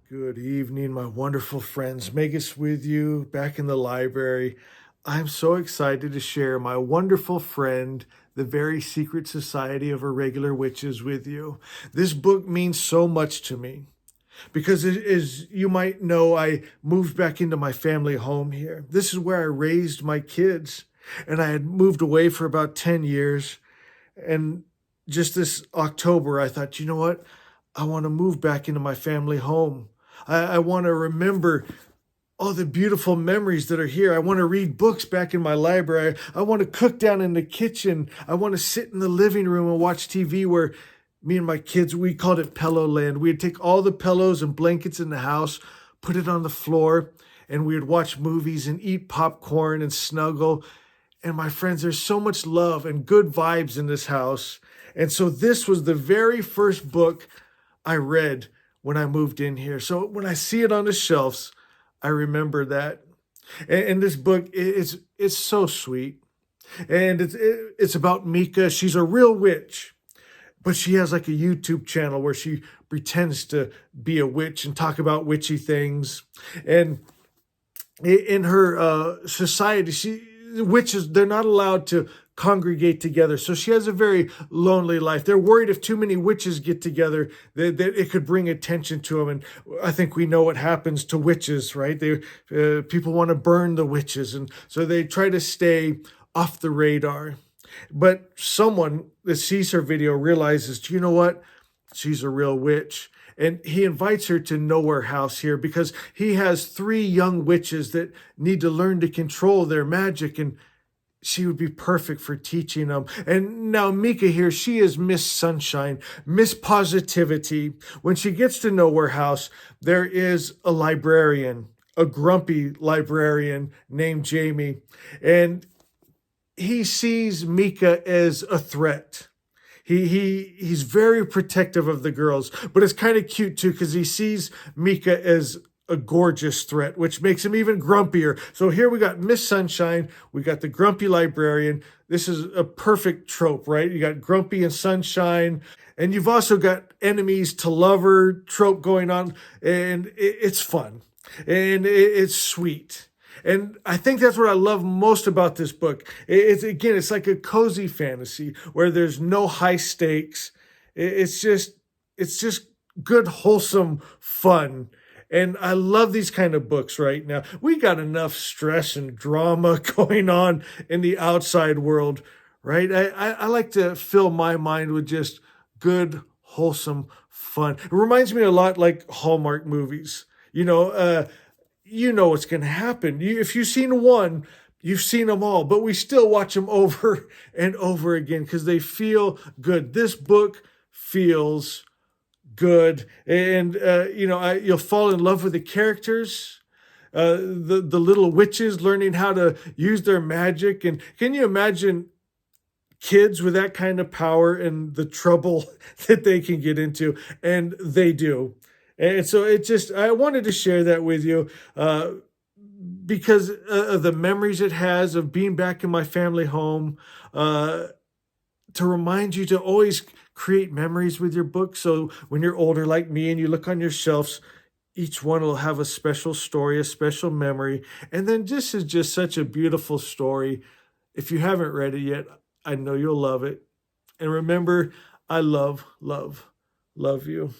Good evening, my wonderful friends. Megas with you back in the library. I'm so excited to share my wonderful friend, The Very Secret Society of Irregular Witches, with you. This book means so much to me because, as you might know, I moved back into my family home here. This is where I raised my kids, and I had moved away for about 10 years. And just this October, I thought, you know what? I want to move back into my family home. I want to remember all the beautiful memories that are here. I want to read books back in my library. I want to cook down in the kitchen. I want to sit in the living room and watch TV where me and my kids, we called it Pillow Land. We'd take all the pillows and blankets in the house, put it on the floor, and we would watch movies and eat popcorn and snuggle. And my friends, there's so much love and good vibes in this house. And so this was the very first book I read when I moved in here. So when I see it on the shelves, I remember that. And this book is so sweet. And it's about Mika. She's a real witch, but she has like a YouTube channel where she pretends to be a witch and talk about witchy things. And in her society, witches, they're not allowed to congregate together. So she has a very lonely life. They're worried if too many witches get together that it could bring attention to them. And I think we know what happens to witches, right? People want to burn the witches. And so they try to stay off the radar. But someone that sees her video realizes, do you know what? She's a real witch. And he invites her to Nowhere House here because he has 3 young witches that need to learn to control their magic, and she would be perfect for teaching them. And now Mika here, she is Miss Sunshine, Miss Positivity. When she gets to Nowhere House, there is a librarian, a grumpy librarian named Jamie, and he sees Mika as a threat. He's very protective of the girls, but it's kind of cute too because he sees Mika as a gorgeous threat, which makes him even grumpier. So here we got Miss Sunshine, we got the grumpy librarian. This is a perfect trope, right? You got grumpy and sunshine, and you've also got enemies to lover trope going on, and it's fun, and it's sweet. And I think that's what I love most about this book. It's like a cozy fantasy where there's no high stakes. It's just good, wholesome fun. And I love these kind of books right now. We got enough stress and drama going on in the outside world, right? I like to fill my mind with just good, wholesome fun. It reminds me a lot like Hallmark movies. You know what's going to happen. If you've seen one, you've seen them all, but we still watch them over and over again because they feel good. This book feels good. And, you'll fall in love with the characters, the little witches learning how to use their magic. And can you imagine kids with that kind of power and the trouble that they can get into? And they do. And so I wanted to share that with you because of the memories it has of being back in my family home, to remind you to always create memories with your books. So when you're older like me and you look on your shelves, each one will have a special story, a special memory. And then this is just such a beautiful story. If you haven't read it yet, I know you'll love it. And remember, I love, love, love you.